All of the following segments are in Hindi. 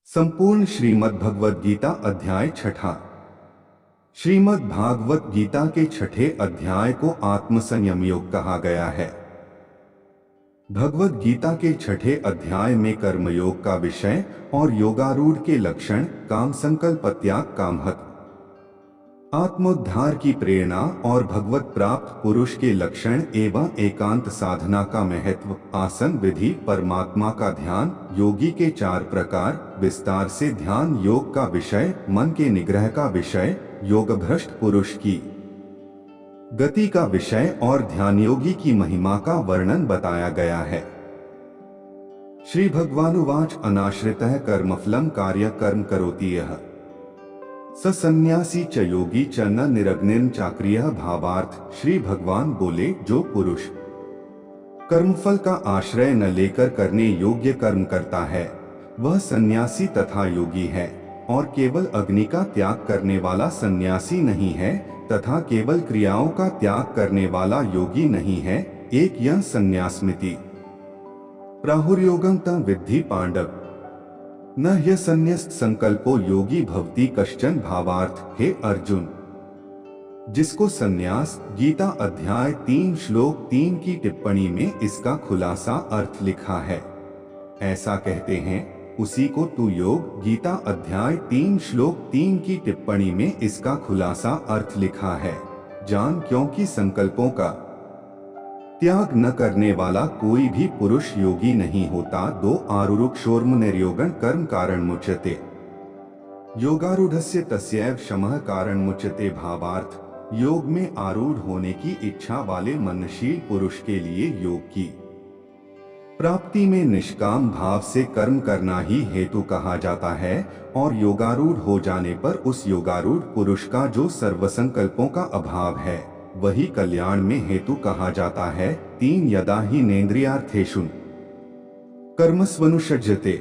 संपूर्ण श्रीमद् भगवद गीता अध्याय छठा। श्रीमद् भागवत गीता के छठे अध्याय को आत्मसंयम योग कहा गया है। भगवद गीता के छठे अध्याय में कर्मयोग का विषय और योगारूढ़ के लक्षण, काम संकल्प त्याग, कामहत, आत्मोद्धार की प्रेरणा और भगवत प्राप्त पुरुष के लक्षण एवं एकांत साधना का महत्व, आसन विधि, परमात्मा का ध्यान, योगी के चार प्रकार, विस्तार से ध्यान योग का विषय, मन के निग्रह का विषय, योगभ्रष्ट पुरुष की गति का विषय और ध्यान योगी की महिमा का वर्णन बताया गया है। श्री भगवानुवाच अनाश्रितः कर्मफलम कार्य कर्म करोति यः स सन्यासी च योगी च न निरग्निर्न चाक्रियः। भावार्थ, श्री भगवान बोले, जो पुरुष कर्मफल का आश्रय न लेकर करने योग्य कर्म करता है वह सन्यासी तथा योगी है, और केवल अग्नि का त्याग करने वाला सन्यासी नहीं है तथा केवल क्रियाओं का त्याग करने वाला योगी नहीं है। एक यह सन्यासमिति प्राहुर्योगं तं विद्धि पांडव न ह्यसन्यस्त संकल्पो योगी भवति कश्चन। भावार्थ, हे अर्जुन, जिसको सन्यास गीता अध्याय 3 श्लोक 3 की टिप्पणी में इसका खुलासा अर्थ लिखा है, ऐसा कहते हैं, उसी को तू योग गीता अध्याय 3 श्लोक 3 की टिप्पणी में इसका खुलासा अर्थ लिखा है जान, क्योंकि संकल्पों का त्याग न करने वाला कोई भी पुरुष योगी नहीं होता। 2 आरुरुक्षोर्म निर्योगन कर्म कारण मुच्यते योगारूढ़स्य तस्यैव शमः कारण मुच्यते। भावार्थ, योग में आरूढ़ होने की इच्छा वाले मननशील पुरुष के लिए योग की प्राप्ति में निष्काम भाव से कर्म करना ही हेतु कहा जाता है, और योगारूढ़ हो जाने पर उस योगारूढ़ पुरुष का जो सर्वसंकल्पों का अभाव है वही कल्याण में हेतु कहा जाता है। 3 यदा ही नेन्द्रियार्थेषु कर्मस्वनुषज्यते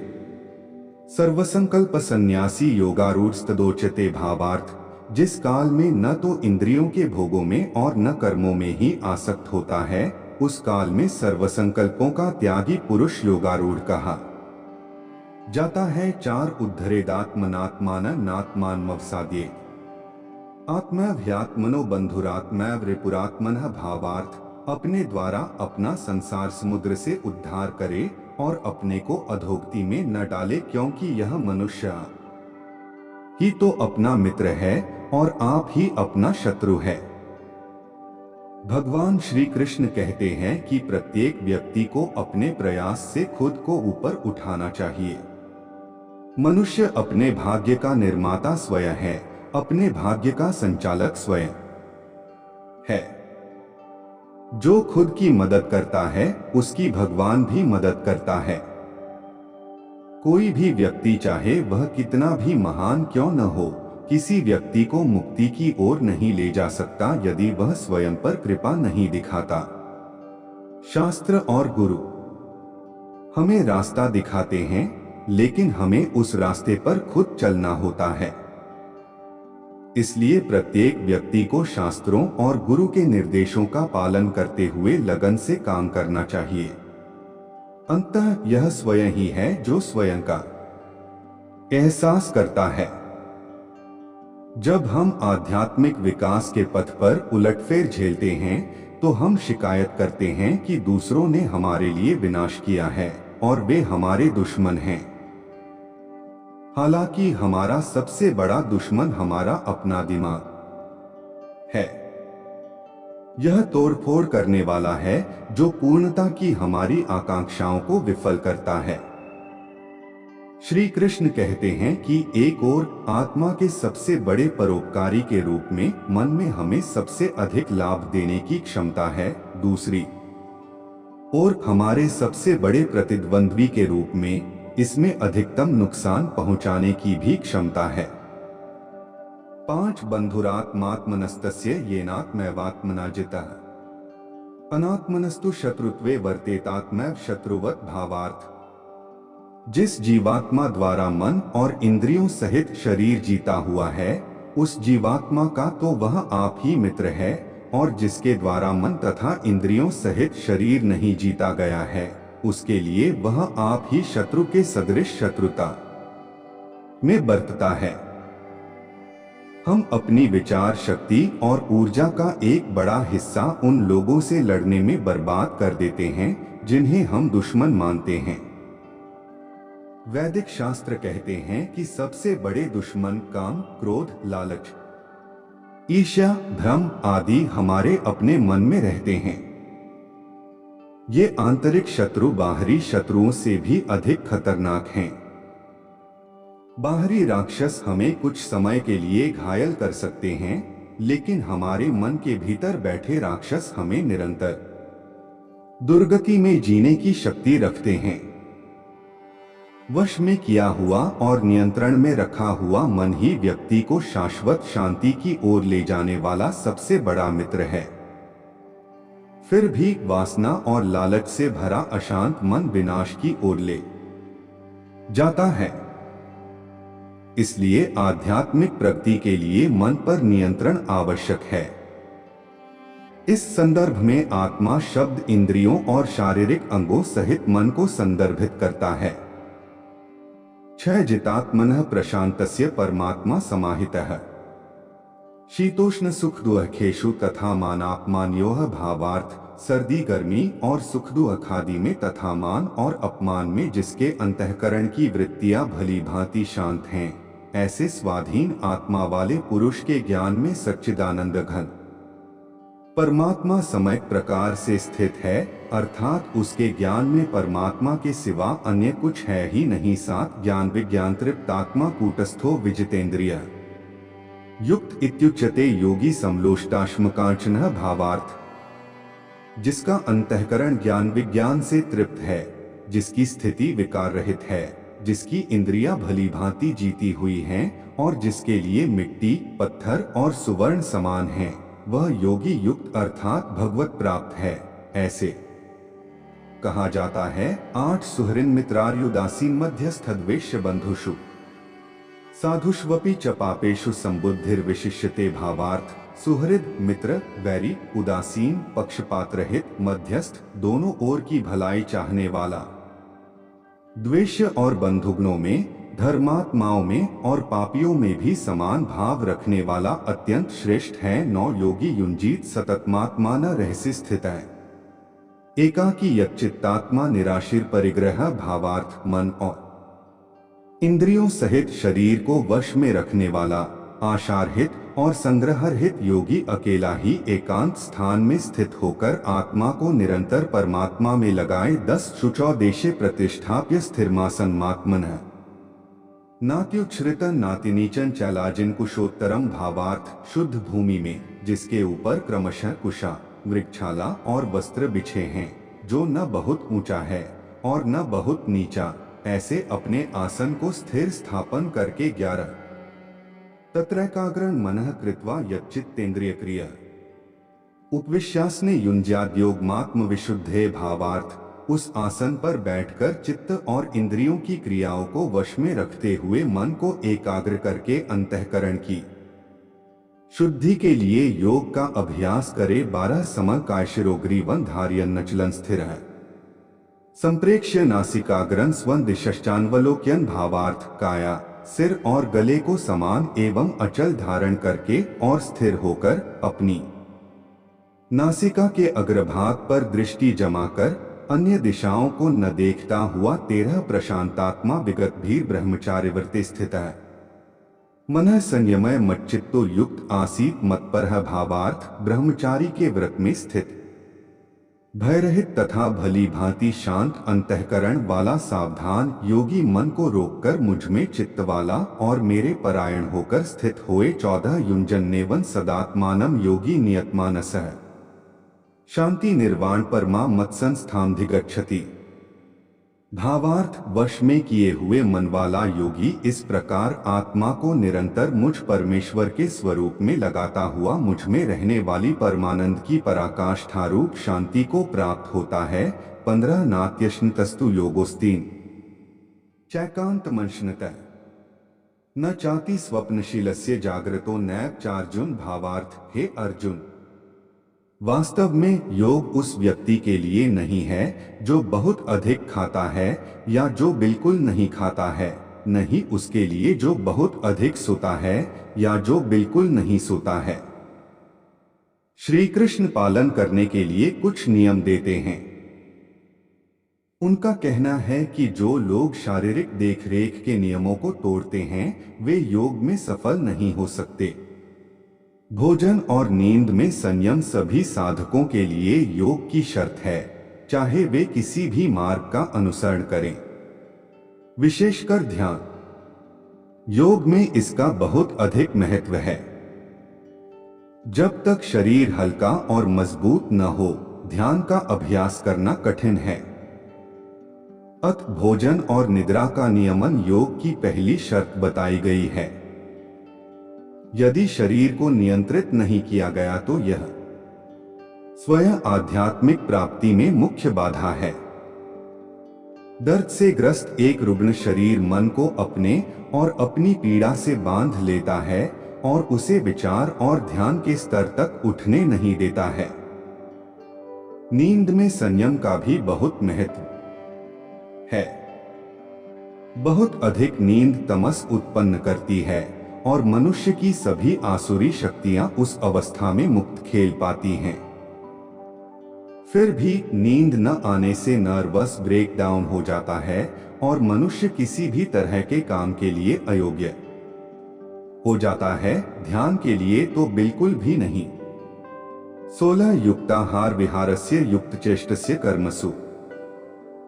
सर्वसंकल्प सन्यासी योगारूढ़स्तदोच्यते। भावार्थ, जिस काल में न तो इंद्रियों के भोगों में और न कर्मों में ही आसक्त होता है उस काल में सर्वसंकल्पों का त्यागी पुरुष योगारूढ़ कहा जाता है। 4 उद्धरेदात्मनात्मान नात्मानमवसाद्ये आत्मव्यात्मनो बंधुरात्मैव रिपुरात्मनः। भावार्थ, अपने द्वारा अपना संसार समुद्र से उद्धार करे और अपने को अधोगति में न डाले, क्योंकि यह मनुष्य ही तो अपना मित्र है और आप ही अपना शत्रु है। भगवान श्री कृष्ण कहते हैं कि प्रत्येक व्यक्ति को अपने प्रयास से खुद को ऊपर उठाना चाहिए। मनुष्य अपने भाग्य का निर्माता स्वयं है, अपने भाग्य का संचालक स्वयं है। जो खुद की मदद करता है उसकी भगवान भी मदद करता है। कोई भी व्यक्ति चाहे वह कितना भी महान क्यों न हो, किसी व्यक्ति को मुक्ति की ओर नहीं ले जा सकता यदि वह स्वयं पर कृपा नहीं दिखाता। शास्त्र और गुरु हमें रास्ता दिखाते हैं, लेकिन हमें उस रास्ते पर खुद चलना होता है। इसलिए प्रत्येक व्यक्ति को शास्त्रों और गुरु के निर्देशों का पालन करते हुए लगन से काम करना चाहिए। अंततः यह स्वयं ही है जो स्वयं का एहसास करता है। जब हम आध्यात्मिक विकास के पथ पर उलटफेर झेलते हैं तो हम शिकायत करते हैं कि दूसरों ने हमारे लिए विनाश किया है और वे हमारे दुश्मन हैं। हालांकि हमारा सबसे बड़ा दुश्मन हमारा अपना दिमाग है। यह तोड़फोड़ करने वाला है जो पूर्णता की हमारी आकांक्षाओं को विफल करता है। श्री कृष्ण कहते हैं कि एक ओर आत्मा के सबसे बड़े परोपकारी के रूप में मन में हमें सबसे अधिक लाभ देने की क्षमता है, दूसरी ओर हमारे सबसे बड़े प्रतिद्वंद्वी के रूप में इसमें अधिकतम नुकसान पहुंचाने की भी क्षमता है। 5 बंधुरात्मात्मनस्तस्य येनात्मैवात्मना जितः अनात्मनस्तु शत्रुत्वे वर्तेतात्मैव शत्रुवत्। भावार्थ, जिस जीवात्मा द्वारा मन और इंद्रियों सहित शरीर जीता हुआ है उस जीवात्मा का तो वह आप ही मित्र है, और जिसके द्वारा मन तथा इंद्रियों सहित शरीर नहीं जीता गया है उसके लिए वह आप ही शत्रु के सदृश शत्रुता में बरतता है। हम अपनी विचार शक्ति और ऊर्जा का एक बड़ा हिस्सा उन लोगों से लड़ने में बर्बाद कर देते हैं जिन्हें हम दुश्मन मानते हैं। वैदिक शास्त्र कहते हैं कि सबसे बड़े दुश्मन काम, क्रोध, लालच, ईर्ष्या, भ्रम आदि हमारे अपने मन में रहते हैं। ये आंतरिक शत्रु बाहरी शत्रुओं से भी अधिक खतरनाक हैं। बाहरी राक्षस हमें कुछ समय के लिए घायल कर सकते हैं, लेकिन हमारे मन के भीतर बैठे राक्षस हमें निरंतर दुर्गति में जीने की शक्ति रखते हैं। वश में किया हुआ और नियंत्रण में रखा हुआ मन ही व्यक्ति को शाश्वत शांति की ओर ले जाने वाला सबसे बड़ा मित्र है। फिर भी वासना और लालच से भरा अशांत मन विनाश की ओर ले जाता है। इसलिए आध्यात्मिक प्रगति के लिए मन पर नियंत्रण आवश्यक है। इस संदर्भ में आत्मा शब्द इंद्रियों और शारीरिक अंगों सहित मन को संदर्भित करता है। क्षय जितात्मनः प्रशांतस्य परमात्मा समाहितः। शीतोष्ण सुख दुखेषु तथा मानापमानयोः भावार्थ। सर्दी गर्मी और सुख दुख आदि में तथा मान और अपमान में जिसके अंतःकरण की वृत्तियां भली भांति शांत हैं, ऐसे स्वाधीन आत्मा वाले पुरुष के ज्ञान में सच्चिदानंद घन परमात्मा सम्यक प्रकार से स्थित है, अर्थात उसके ज्ञान में परमात्मा के सिवा अन्य कुछ है ही नहीं। सात ज्ञान विज्ञान तृप्त आत्मा कूटस्थो विजितेंद्रिय युक्त इत्युच्यते योगी समलोष्टाश्मकांचनः भावार्थ। जिसका अंतःकरण ज्ञान विज्ञान से तृप्त है, जिसकी स्थिति विकार रहित है, जिसकी इंद्रियां भली भांति जीती हुई हैं और जिसके लिए मिट्टी, पत्थर और सुवर्ण समान हैं, वह योगी युक्त अर्थात भगवत प्राप्त है। ऐसे कहा जाता है। 8 सुहृन् मित्रार्युदासीन मध्यस्थद्वेष्य बंधुषु साधुष्वपि च पापेषु संबुद्धिर्विशिष्यते भावार्थ। सुहृद मित्र, वैरी, उदासीन, पक्षपात रहित, मध्यस्थ, दोनों ओर की भलाई चाहने वाला, द्वेष्य और बंधुगणों में, धर्मात्माओं में और पापियों में भी समान भाव रखने वाला अत्यंत श्रेष्ठ है। 9 योगी युंजीत सततमात्मा न रहस्य स्थित है। एकाकी यच्चित्तात्मा निराशीर परिग्रह भावार्थ। मन और इंद्रियों सहित शरीर को वश में रखने वाला, आशारहित और संग्रहरहित योगी अकेला ही एकांत स्थान में स्थित होकर आत्मा को निरंतर परमात्मा में लगाए। 10 शुचौदेशे प्रतिष्ठाप्य स्थिरमासन्मात्मनः नात्युच्छ्रितं नातिनीचं चैलाजिन कुशोत्तरम भावार्थ। शुद्ध भूमि में, जिसके ऊपर क्रमशः कुशा, वृक्षाला और वस्त्र बिछे हैं, जो न बहुत ऊंचा है और न बहुत नीचा, ऐसे अपने आसन को स्थिर स्थापन करके 11 तत्रैकाग्रं मनः कृत्वा यच्चित्तेन्द्रिय क्रिया उपविश्यासने युञ्ज्याद्योगमात्म विशुद्धे भावार्थ। उस आसन पर बैठकर चित्त और इंद्रियों की क्रियाओं को वश में रखते हुए मन को एकाग्र करके अंतःकरण की शुद्धि के लिए योग का अभ्यास करे। 12 सम कायशिरोग्रीवं धारयन् नचलन स्थिर है संप्रेक्ष्य नासिकाग्रं स्वं दिशश्चान्वलोक्यन् भावार्थ। काया, सिर और गले को समान एवं अचल धारण करके और स्थिर होकर अपनी नासिका के अग्रभाग पर दृष्टि जमाकर अन्य दिशाओं को न देखता हुआ 13 प्रशांतात्मा विगत भीर ब्रह्मचार्य व्रते स्थित है। मन संयमय मच्चित्तो युक्त आसीत मत्परः भावार्थ। ब्रह्मचारी के व्रत में स्थित, भयरहित तथा भली भांति शांत अंतःकरण वाला सावधान योगी मन को रोककर मुझ में चित्त वाला और मेरे परायण होकर स्थित होए। 14 युञ्जन्नेवं सदात्मानं योगी नियतमानसः शांति निर्वाण परमा मत्संस्थामधिगच्छति भावार्थ। वश में किए हुए मन वाला योगी इस प्रकार आत्मा को निरंतर मुझ परमेश्वर के स्वरूप में लगाता हुआ मुझ में रहने वाली परमानंद की पराकाष्ठा रूप शांति को प्राप्त होता है। 15 नात्यश्नतस्तु योगोस्तीन चैकांतमंशनतः न चाति स्वप्नशीलस्य जागृतो नैव चार्जुन भावार्थ। हे अर्जुन, वास्तव में योग उस व्यक्ति के लिए नहीं है जो बहुत अधिक खाता है या जो बिल्कुल नहीं खाता है, नहीं उसके लिए जो बहुत अधिक सोता है या जो बिल्कुल नहीं सोता है। श्री कृष्ण पालन करने के लिए कुछ नियम देते हैं। उनका कहना है कि जो लोग शारीरिक देखरेख के नियमों को तोड़ते हैं वे योग में सफल नहीं हो सकते। भोजन और नींद में संयम सभी साधकों के लिए योग की शर्त है, चाहे वे किसी भी मार्ग का अनुसरण करें। विशेषकर ध्यान योग में इसका बहुत अधिक महत्व है। जब तक शरीर हल्का और मजबूत न हो, ध्यान का अभ्यास करना कठिन है। अत भोजन और निद्रा का नियमन योग की पहली शर्त बताई गई है। यदि शरीर को नियंत्रित नहीं किया गया तो यह स्वयं आध्यात्मिक प्राप्ति में मुख्य बाधा है। दर्द से ग्रस्त एक रुग्ण शरीर मन को अपने और अपनी पीड़ा से बांध लेता है और उसे विचार और ध्यान के स्तर तक उठने नहीं देता है। नींद में संयम का भी बहुत महत्व है। बहुत अधिक नींद तमस उत्पन्न करती है और मनुष्य की सभी आसुरी शक्तियां उस अवस्था में मुक्त खेल पाती हैं। फिर भी नींद न आने से नर्वस ब्रेकडाउन हो जाता है और मनुष्य किसी भी तरह के काम के लिए अयोग्य हो जाता है, ध्यान के लिए तो बिल्कुल भी नहीं। 16 युक्ताहार विहारस्य युक्त चेष्टस्य कर्मसु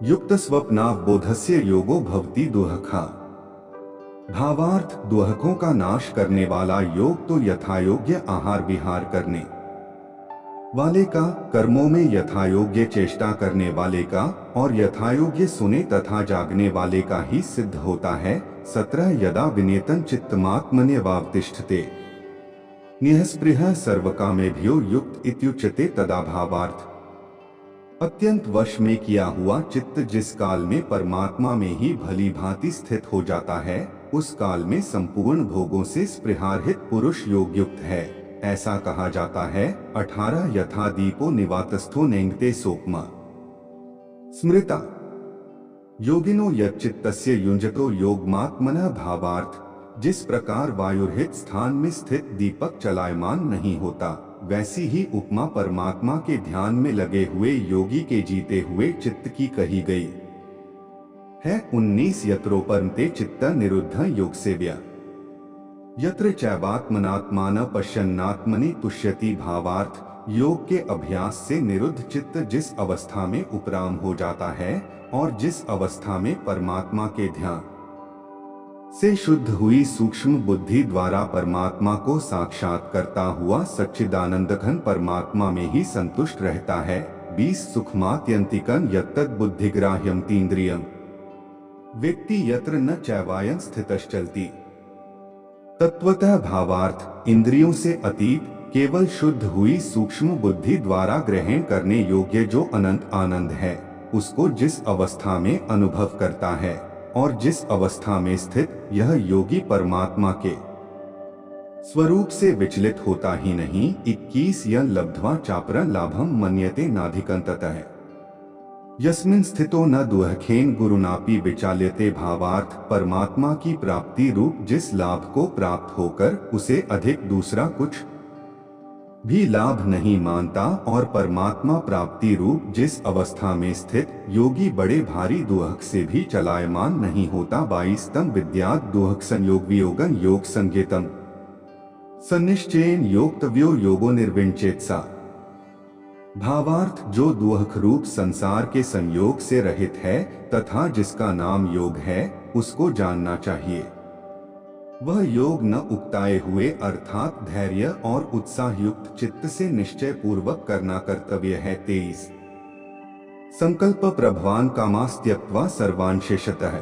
युक्त स्वप्नावबोधस्य योगो भवति दुहखा। भावार्थ दुहकों का नाश करने वाला योग तो यथायोग्य आहार विहार करने वाले का, कर्मों में यथायोग्य चेष्टा करने वाले का और यथायोग्य सुने तथा जागने वाले का ही सिद्ध होता है। 17 यदा विनेतन चित्तमात्मन्यवावतिष्ठते निःस्पृहः सर्वकामेभ्यो युक्त इत्युच्यते तदा भावार्थ। अत्यंत वश में किया हुआ चित्त जिस काल में परमात्मा में ही भली भांति स्थित हो जाता है, उस काल में संपूर्ण भोगों से स्पृहारहित पुरुष योगयुक्त है। ऐसा कहा जाता है। 18 यथा दीपो निवातस्थो नेंगते सोपमा स्मृता योगिनो यच्चित्तस्य युञ्जतो योगमात्मनः। भावार्थ जिस प्रकार वायुरहित स्थान में स्थित दीपक चलायमान नहीं होता, वैसी ही उपमा परमात्मा के ध्यान में लगे हुए योगी के जीते हुए चित्त की कही गई है। 19 यत्रोपरमते चित्त निरुद्ध योग सेव्या यत्र चैवात्मनात्मान पश्यन्नात्मनि तुष्यति। भावार्थ योग के अभ्यास से निरुद्ध चित्त जिस अवस्था में उपराम हो जाता है और जिस अवस्था में परमात्मा के ध्यान से शुद्ध हुई सूक्ष्म बुद्धि द्वारा परमात्मा को साक्षात करता हुआ सच्चिदानंद घन परमात्मा में ही संतुष्ट रहता है। 20 सुखमात्यंतिकं यत्तद् बुद्धिग्राह्यं तीन्द्रियं व्यक्ति यत्र न चैवायं स्थितश्चलति। तत्वतः भावार्थ इंद्रियों से अतीत केवल शुद्ध हुई सूक्ष्म बुद्धि द्वारा ग्रहण करने योग्य जो अनंत आनंद है, उसको जिस अवस्था में अनुभव करता है और जिस अवस्था में स्थित यह योगी परमात्मा के स्वरूप से विचलित होता ही नहीं। 21 यं लब्ध्वा चापरं लाभं मन्यते नाधिकंततः यस्मिन् स्थितो न दुहखेन गुरुनापि विचाल्यते। भावार्थ परमात्मा की प्राप्ति रूप जिस लाभ को प्राप्त होकर उसे अधिक दूसरा कुछ भी लाभ नहीं मानता और परमात्मा प्राप्ति रूप जिस अवस्था में स्थित योगी बड़े भारी दुहक से भी चलायमान नहीं होता। 22 तम विद्यात् दुहक संयोग वियोगं योग संज्ञितम् सन्निश्चयेन योक्तव्यो योगो निर्विण्चेत्सा। भावार्थ जो दुहक रूप संसार के संयोग से रहित है तथा जिसका नाम योग है, उसको जानना चाहिए। वह योग न उकताए हुए अर्थात धैर्य और उत्साह युक्त चित्त से निश्चय पूर्वक करना कर्तव्य है। 23 संकल्प प्रभवान कामास्त्यक्त्वा सर्वान् शेषतः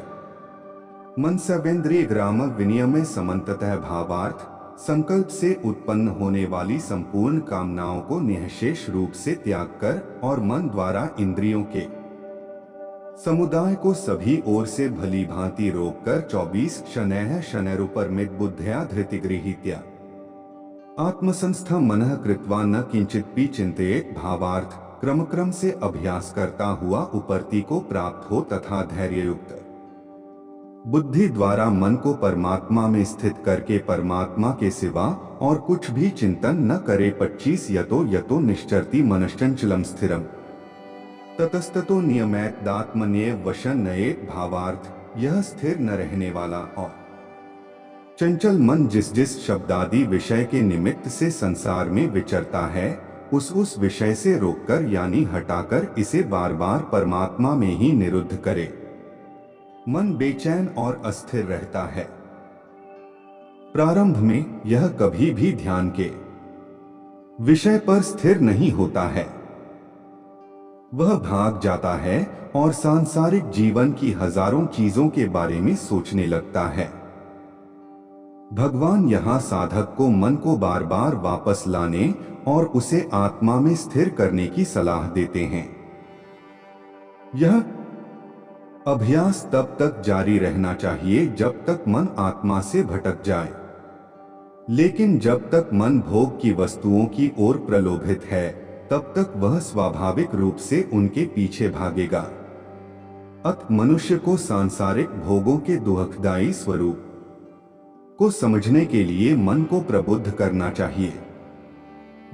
मनसवेन्द्रिय ग्राम विनियमे समन्ततः। भावार्थ संकल्प से उत्पन्न होने वाली संपूर्ण कामनाओं को निःशेष रूप से त्याग कर और मन द्वारा इंद्रियों के समुदाय को सभी ओर से भली भांति रोककर 24 शनैः शनैरुपरमित बुद्धया धृतिगृहीत्या आत्मसंस्था मनः कृत्वा न किंचिदपि चिंतयेत्। भावार्थ क्रम से अभ्यास करता हुआ उपरति को प्राप्त हो तथा धैर्ययुक्त बुद्धि द्वारा मन को परमात्मा में स्थित करके परमात्मा के सिवा और कुछ भी चिंतन न करे। 25 यतो यतो निश्चरति मनश्चंचलम स्थिरम ततस्ततो नियमैत्दात्मन्येव वशन नयेत। भावार्थ, यह स्थिर न रहने वाला और चंचल मन जिस जिस शब्दादि विषय के निमित्त से संसार में विचरता है, उस विषय से रोककर यानी हटाकर इसे बार बार परमात्मा में ही निरुद्ध करे। मन बेचैन और अस्थिर रहता है। प्रारंभ में यह कभी भी ध्यान के विषय पर स्थिर नहीं होता है। वह भाग जाता है और सांसारिक जीवन की हजारों चीजों के बारे में सोचने लगता है। भगवान यहाँ साधक को मन को बार बार वापस लाने और उसे आत्मा में स्थिर करने की सलाह देते हैं। यह अभ्यास तब तक जारी रहना चाहिए जब तक मन आत्मा से भटक जाए। लेकिन जब तक मन भोग की वस्तुओं की ओर प्रलोभित है, तब तक वह स्वाभाविक रूप से उनके पीछे भागेगा। अतः मनुष्य को सांसारिक भोगों के दुखदायी स्वरूप को समझने के लिए मन को प्रबुद्ध करना चाहिए।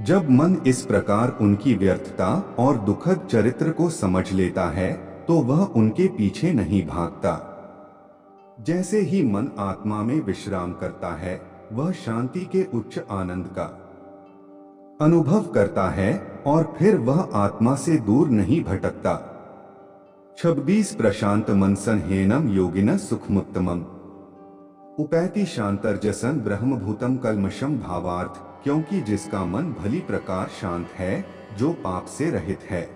जब मन इस प्रकार उनकी व्यर्थता और दुखद चरित्र को समझ लेता है, तो वह उनके पीछे नहीं भागता। जैसे ही मन आत्मा में विश्राम करता है, वह शांति के उच्च आनंद का अनुभव करता है और फिर वह आत्मा से दूर नहीं भटकता। 26 प्रशांत मनसन हेनम योगिन सुखमुत्तमम उपैति शांतर्जसन ब्रह्मभूतम कल्मषम। भावार्थ, क्योंकि जिसका मन भली प्रकार शांत है, जो पाप से रहित है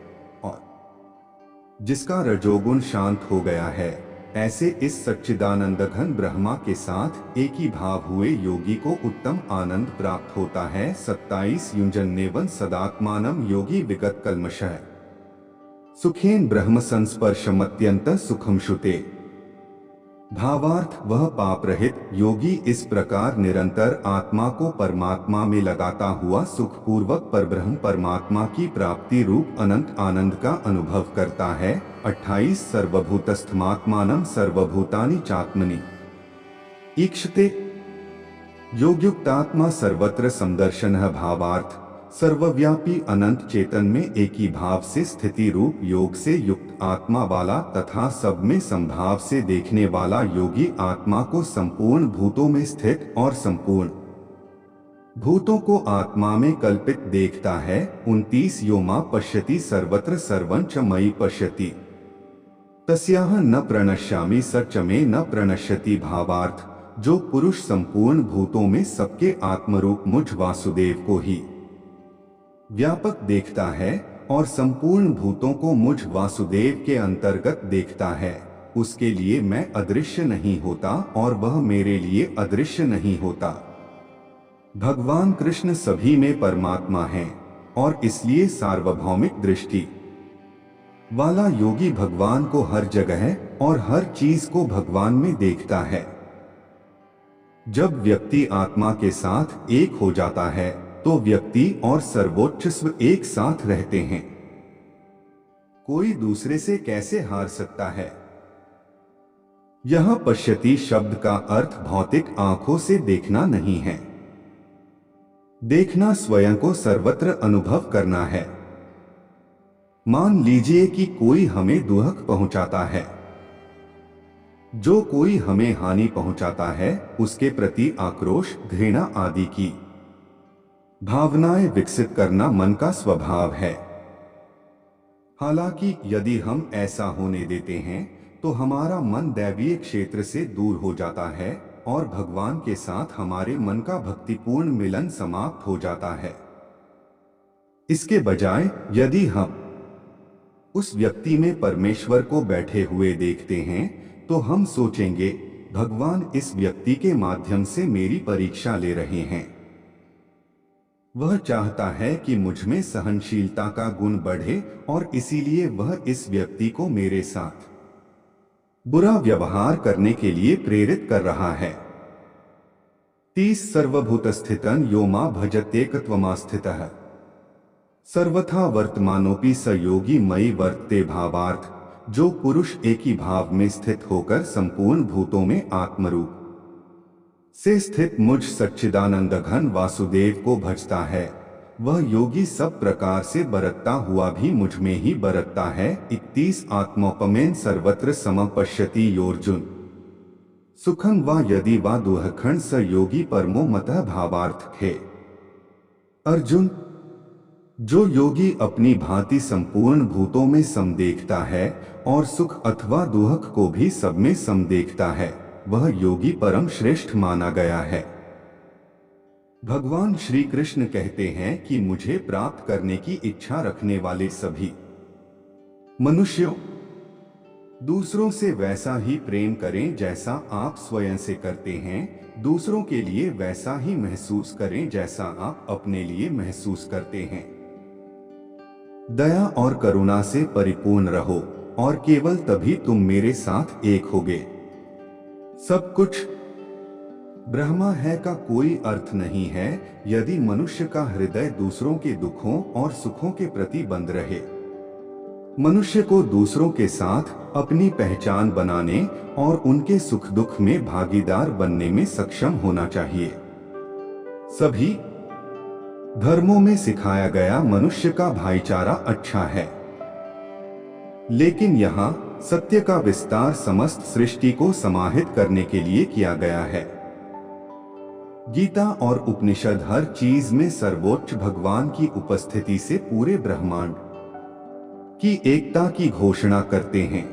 और जिसका रजोगुण शांत हो गया है, ऐसे इस सच्चिदानंद घन ब्रह्मा के साथ एक ही भाव हुए योगी को उत्तम आनंद प्राप्त होता है। 27 युंजन्नेवन सदात्मानम योगी विगत कल्मषः सुखेन ब्रह्म संस्पर्शमत्यंत सुखम शुते। भावार्थ, वह पाप रहित योगी इस प्रकार निरंतर आत्मा को परमात्मा में लगाता हुआ सुखपूर्वक परब्रह्म परमात्मा की प्राप्ति रूप अनंत आनंद का अनुभव करता है। 28 सर्वभूतस्थमात्मानं सर्वभूतानि चात्मनि ईक्षते योगयुक्तात्मा सर्वत्र समदर्शनः। भावार्थ, सर्वव्यापी अनंत चेतन में एक ही भाव से स्थिति रूप योग से युक्त आत्मा वाला तथा सब में संभाव से देखने वाला योगी आत्मा को संपूर्ण भूतों में स्थित और संपूर्ण भूतों को आत्मा में कल्पित देखता है। 29 योमा पश्यति सर्वत्र सर्वं च मयि पश्यति तस्याह न प्रणश्यामि स च मे न प्रणश्यति। भावार्थ, जो पुरुष संपूर्ण भूतों में सबके आत्मरूप मुझ वासुदेव को ही व्यापक देखता है और संपूर्ण भूतों को मुझ वासुदेव के अंतर्गत देखता है, उसके लिए मैं अदृश्य नहीं होता और वह मेरे लिए अदृश्य नहीं होता। भगवान कृष्ण सभी में परमात्मा हैं और इसलिए सार्वभौमिक दृष्टि वाला योगी भगवान को हर जगह और हर चीज को भगवान में देखता है। जब व्यक्ति आत्मा के साथ एक हो जाता है, तो व्यक्ति और सर्वोच्च स्व एक साथ रहते हैं। कोई दूसरे से कैसे हार सकता है? यह पश्यति शब्द का अर्थ भौतिक आंखों से देखना नहीं है। देखना स्वयं को सर्वत्र अनुभव करना है। मान लीजिए कि कोई हमें दुख पहुंचाता है। जो कोई हमें हानि पहुंचाता है, उसके प्रति आक्रोश, घृणा आदि की भावनाएं विकसित करना मन का स्वभाव है। हालांकि यदि हम ऐसा होने देते हैं, तो हमारा मन दैवीय क्षेत्र से दूर हो जाता है और भगवान के साथ हमारे मन का भक्तिपूर्ण मिलन समाप्त हो जाता है। इसके बजाय यदि हम उस व्यक्ति में परमेश्वर को बैठे हुए देखते हैं, तो हम सोचेंगे, भगवान इस व्यक्ति के माध्यम से मेरी परीक्षा ले रहे हैं। वह चाहता है कि मुझ में सहनशीलता का गुण बढ़े और इसीलिए वह इस व्यक्ति को मेरे साथ बुरा व्यवहार करने के लिए प्रेरित कर रहा है। 30 सर्वभूतस्थितं यो मां भजत्येकत्वमास्थितः सर्वथा वर्तमानोपि स योगी मयि वर्तते। भावार्थ, जो पुरुष एक ही भाव में स्थित होकर संपूर्ण भूतों में आत्मरूप से स्थित मुझ सच्चिदानंद घन वासुदेव को भजता है, वह योगी सब प्रकार से बरतता हुआ भी मुझ में ही बरतता है। 31 आत्मोपमेन सर्वत्र समपश्यति योर्जुन सुखं वा यदि वा दुःखं स योगी परमो मतः भावार्थ है। अर्जुन, जो योगी अपनी भांति संपूर्ण भूतों में सम देखता है और सुख अथवा दुख को भी सब में सम देखता है, वह योगी परम श्रेष्ठ माना गया है। भगवान श्री कृष्ण कहते हैं कि मुझे प्राप्त करने की इच्छा रखने वाले सभी मनुष्यों दूसरों से वैसा ही प्रेम करें जैसा आप स्वयं से करते हैं, दूसरों के लिए वैसा ही महसूस करें जैसा आप अपने लिए महसूस करते हैं। दया और करुणा से परिपूर्ण रहो और केवल तभी तुम मेरे साथ एक होगे। सब कुछ ब्रह्मा है का कोई अर्थ नहीं है यदि मनुष्य का हृदय दूसरों के दुखों और सुखों के प्रति बंद रहे। मनुष्य को दूसरों के साथ अपनी पहचान बनाने और उनके सुख दुख में भागीदार बनने में सक्षम होना चाहिए। सभी धर्मों में सिखाया गया मनुष्य का भाईचारा अच्छा है, लेकिन यहाँ सत्य का विस्तार समस्त सृष्टि को समाहित करने के लिए किया गया है। गीता और उपनिषद हर चीज में सर्वोच्च भगवान की उपस्थिति से पूरे ब्रह्मांड की एकता की घोषणा करते हैं।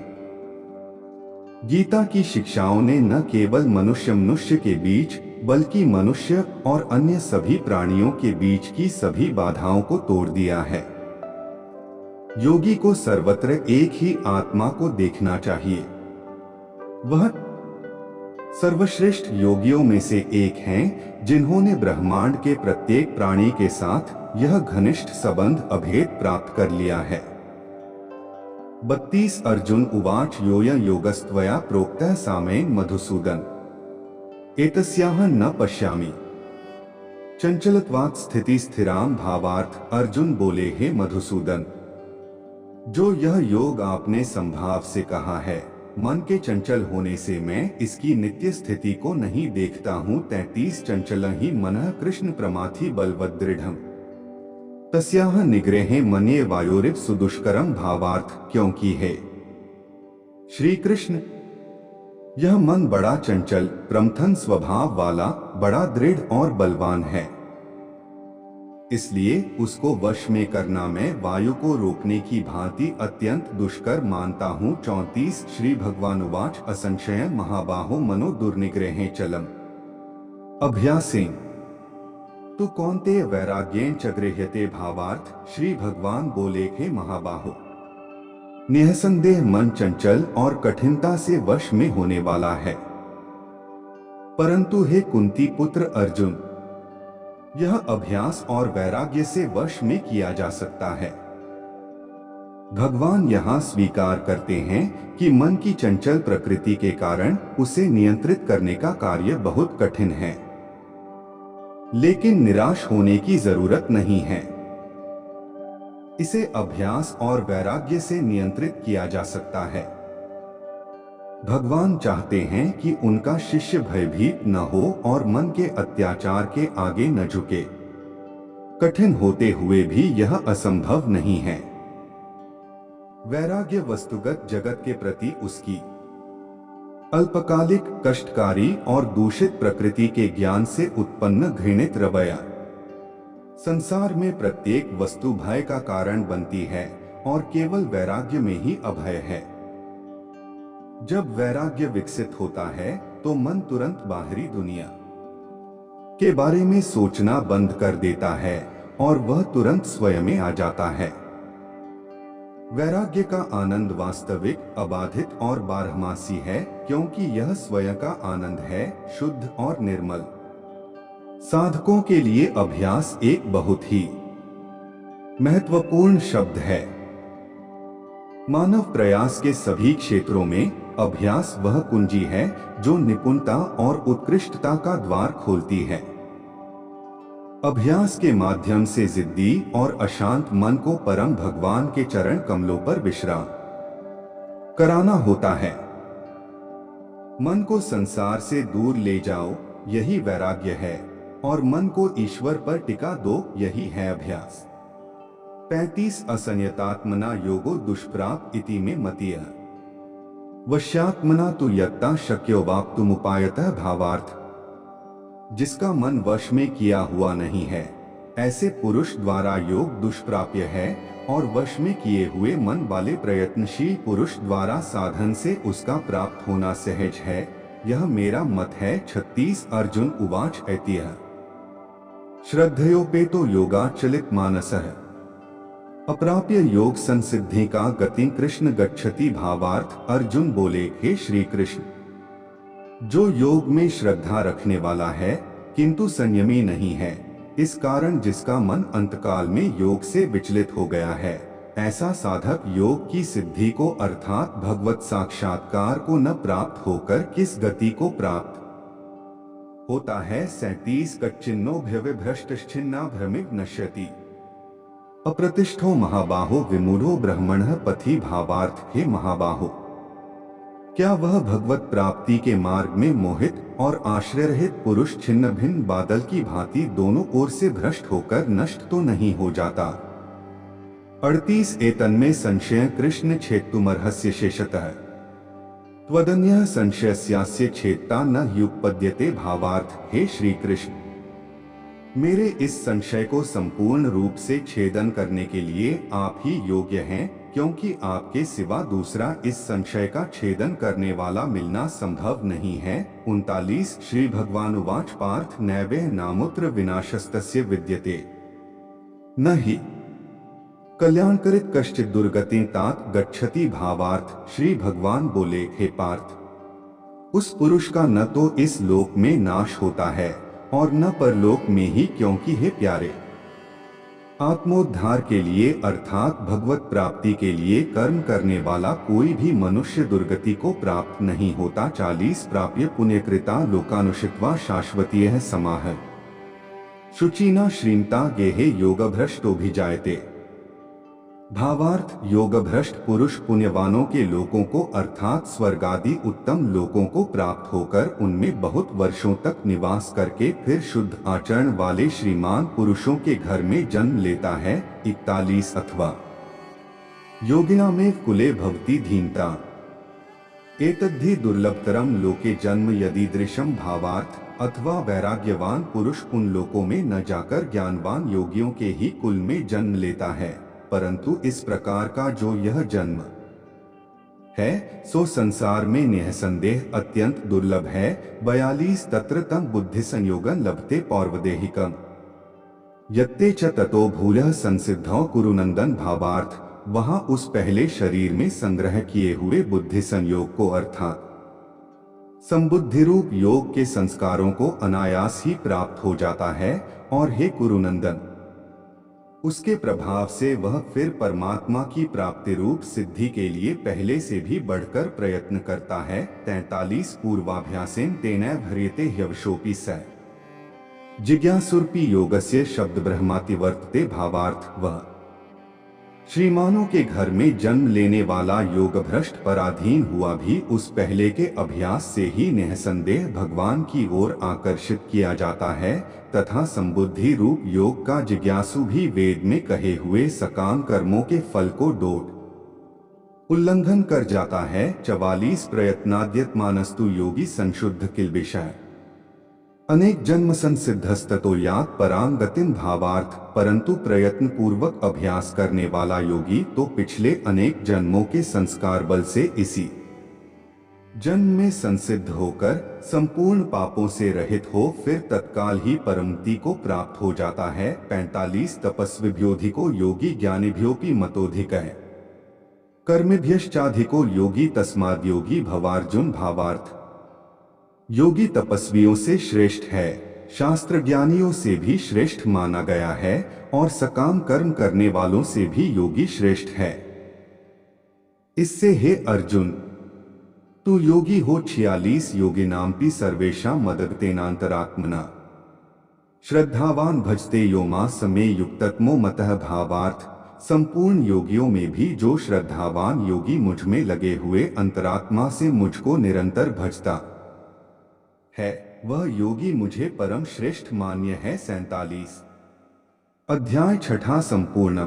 गीता की शिक्षाओं ने न केवल मनुष्य के बीच बल्कि मनुष्य और अन्य सभी प्राणियों के बीच की सभी बाधाओं को तोड़ दिया है। योगी को सर्वत्र एक ही आत्मा को देखना चाहिए। वह सर्वश्रेष्ठ योगियों में से एक हैं जिन्होंने ब्रह्मांड के प्रत्येक प्राणी के साथ यह घनिष्ठ संबंध अभेद प्राप्त कर लिया है। 32 अर्जुन उवाच योऽयं योगस्त्वया प्रोक्तः सामेन मधुसूदन एतस्याह न पश्यामि चंचलत्वात् स्थिति स्थिराम भावार्थ। अर्जुन बोले, हे मधुसूदन, जो यह योग आपने संभाव से कहा है, मन के चंचल होने से मैं इसकी नित्य स्थिति को नहीं देखता हूँ। 33 चंचल ही मनः कृष्ण प्रमाथि बलवदृढ़म् तस्याह निग्रहे मन्ये वायोरिव सुदुष्करम भावार्थ। क्योंकि है श्री कृष्ण, यह मन बड़ा चंचल प्रमथन स्वभाव वाला, बड़ा दृढ़ और बलवान है, इसलिए उसको वश में करना मैं वायु को रोकने की भांति अत्यंत दुष्कर मानता हूँ। 34 श्री भगवान उवाच असंशय महाबाहो मनो दुर्निग्रहे चलम अभ्यासेन तु कौन्तेय वैराग्येन च गृह्यते भावार्थ। श्री भगवान बोले, हे महाबाहो, निःसंदेह मन चंचल और कठिनता से वश में होने वाला है, परंतु हे कुंती पुत्र अर्जुन, यह अभ्यास और वैराग्य से वश में किया जा सकता है। भगवान यहाँ स्वीकार करते हैं कि मन की चंचल प्रकृति के कारण उसे नियंत्रित करने का कार्य बहुत कठिन है, लेकिन निराश होने की जरूरत नहीं है। इसे अभ्यास और वैराग्य से नियंत्रित किया जा सकता है। भगवान चाहते हैं कि उनका शिष्य भयभीत न हो और मन के अत्याचार के आगे न झुके। कठिन होते हुए भी यह असंभव नहीं है। वैराग्य वस्तुगत जगत के प्रति उसकी अल्पकालिक, कष्टकारी और दूषित प्रकृति के ज्ञान से उत्पन्न घृणित रवैया संसार में प्रत्येक वस्तु भय का कारण बनती है और केवल वैराग्य में ही अभय है। जब वैराग्य विकसित होता है तो मन तुरंत बाहरी दुनिया के बारे में सोचना बंद कर देता है और वह तुरंत स्वयं में आ जाता है। वैराग्य का आनंद वास्तविक, अबाधित और बारहमासी है, क्योंकि यह स्वयं का आनंद है, शुद्ध और निर्मल। साधकों के लिए अभ्यास एक बहुत ही महत्वपूर्ण शब्द है। मानव प्रयास के सभी क्षेत्रों में अभ्यास वह कुंजी है जो निपुणता और उत्कृष्टता का द्वार खोलती है। अभ्यास के माध्यम से जिद्दी और अशांत मन को परम भगवान के चरण कमलों पर विश्राम कराना होता है। मन को संसार से दूर ले जाओ, यही वैराग्य है, और मन को ईश्वर पर टिका दो, यही है अभ्यास। 35 असंयतात्मना योगो दुष्प्राप इति में मतीय वश्यात्मना तु यत्ता शक्यो वाप्तुमुपायतः भावार्थ। जिसका मन वश में किया हुआ नहीं है, ऐसे पुरुष द्वारा योग दुष्प्राप्य है, और वश में किए हुए मन वाले प्रयत्नशील पुरुष द्वारा साधन से उसका प्राप्त होना सहज है। यह मेरा मत है। 36 अर्जुन उवाच ऐतिह्य श्रद्धयोपेतो योगाचलित मानसः अप्राप्य योग संसिद्धि का गति कृष्ण गच्छति भावार्थ। अर्जुन बोले, हे श्री कृष्ण, जो योग में श्रद्धा रखने वाला है किंतु संयमी नहीं है, इस कारण जिसका मन अंतकाल में योग से विचलित हो गया है, ऐसा साधक योग की सिद्धि को अर्थात भगवत साक्षात्कार को न प्राप्त होकर किस गति को प्राप्त होता है। 37 कच्चिन्नो भ्रष्टश्चिन्ना भ्रमिव नश्यति अप्रतिष्ठो महाबाहो विमूढ़ो ब्रह्मणः पथि भावार्थ। हे महाबाहो, क्या वह भगवत प्राप्ति के मार्ग में मोहित और आश्रय रहित पुरुष छिन्न भिन्न बादल की भांति दोनों ओर से भ्रष्ट होकर नष्ट तो नहीं हो जाता। 38 एतन्मे संशय कृष्ण छेत्तुमर्हस्य शेषतः त्वदन्यः संशयस्यास्य छेत्ता न ह्युपपद्यते भावार्थ। हे श्री कृष्ण, मेरे इस संशय को संपूर्ण रूप से छेदन करने के लिए आप ही योग्य हैं, क्योंकि आपके सिवा दूसरा इस संशय का छेदन करने वाला मिलना संभव नहीं है। 39 श्री भगवान उवाच पार्थ नैवेह नामुत्र विनाशस्तस्य विद्यते न हि कल्याणकरित कश्चित् दुर्गति तात गच्छति भावार्थ। श्री भगवान बोले, हे पार्थ, उस पुरुष का न तो इस लोक में नाश होता है और न परलोक में ही, क्योंकि हे प्यारे, आत्मोद्धार के लिए अर्थात भगवत प्राप्ति के लिए कर्म करने वाला कोई भी मनुष्य दुर्गति को प्राप्त नहीं होता। 40 प्राप्य पुण्यकृता लोकानुषित्वा शाश्वतीयः समाह शुचिना श्रीमता गेहे योगभ्रष्टोभिजायते भावार्थ। योगभ्रष्ट पुरुष पुण्यवानों के लोकों को अर्थात स्वर्ग आदि उत्तम लोकों को प्राप्त होकर उनमें बहुत वर्षों तक निवास करके फिर शुद्ध आचरण वाले श्रीमान पुरुषों के घर में जन्म लेता है। 41 अथवा योगिना में कुले भवति धीनता एतद्धि दुर्लभतरम लोके जन्म यदीदृशम भावार्थ। अथवा वैराग्यवान पुरुष उन लोकों में न जाकर ज्ञानवान योगियों के ही कुल में जन्म लेता है, परंतु इस प्रकार का जो यह जन्म है सो संसार में निःसंदेह अत्यंत दुर्लभ है। 42 तत्र तम बुद्धि संयोगं लभते पौर्वदेहिकम यत्ते च ततो भूलः संसिद्धौ कुरुनंदन भावार्थ। वहां उस पहले शरीर में संग्रह किए हुए बुद्धि संयोग को अर्थात संबुद्धि रूप योग के संस्कारों को अनायास ही प्राप्त हो जाता है, और हे कुरुनंदन, उसके प्रभाव से वह फिर परमात्मा की प्राप्ति रूप सिद्धि के लिए पहले से भी बढ़कर प्रयत्न करता है। 43 पूर्वाभ्यासेन तेनैव ह्रियते ह्यवशोऽपि स जिज्ञासुरपि योगस्य शब्द ब्रह्माति वर्तते भावार्थ। वह श्रीमानों के घर में जन्म लेने वाला योग भ्रष्ट पराधीन हुआ भी उस पहले के अभ्यास से ही निःसंदेह भगवान की ओर आकर्षित किया जाता है, तथा संबुद्धि रूप योग का जिज्ञासु भी वेद में कहे हुए सकाम कर्मों के फल को डोट उल्लंघन कर जाता है। 44 प्रयत्नाद्यत मानस्तु योगी संशुद्ध किल्बिषः अनेक जन्म संसिद्धस्ततो यात परां गतिम भावार्थ। परंतु प्रयत्न पूर्वक अभ्यास करने वाला योगी तो पिछले अनेक जन्मों के संस्कार बल से इसी जन्म में संसिद्ध होकर संपूर्ण पापों से रहित हो फिर तत्काल ही परमति को प्राप्त हो जाता है। 45 तपस्विभ्योऽधिको योगी ज्ञानिभ्योऽपि मतोऽधिकः कर्मिभ्यश्चाधिको योगी तस्माद् योगी भवार्जुन भावार्थ। योगी तपस्वियों से श्रेष्ठ है, शास्त्र ज्ञानियों से भी श्रेष्ठ माना गया है, और सकाम कर्म करने वालों से भी योगी श्रेष्ठ है। इससे हे अर्जुन, तू योगी हो। 46 योगिनामपि सर्वेषां मदगतेनांतरात्मना श्रद्धावान भजते यो मां समे युक्ततमो मतः भावार्थ। संपूर्ण योगियों में भी जो श्रद्धावान योगी मुझ में लगे हुए अंतरात्मा से मुझको निरंतर भजता है, वह योगी मुझे परम श्रेष्ठ मान्य है। 47 अध्याय छठा संपूर्ण।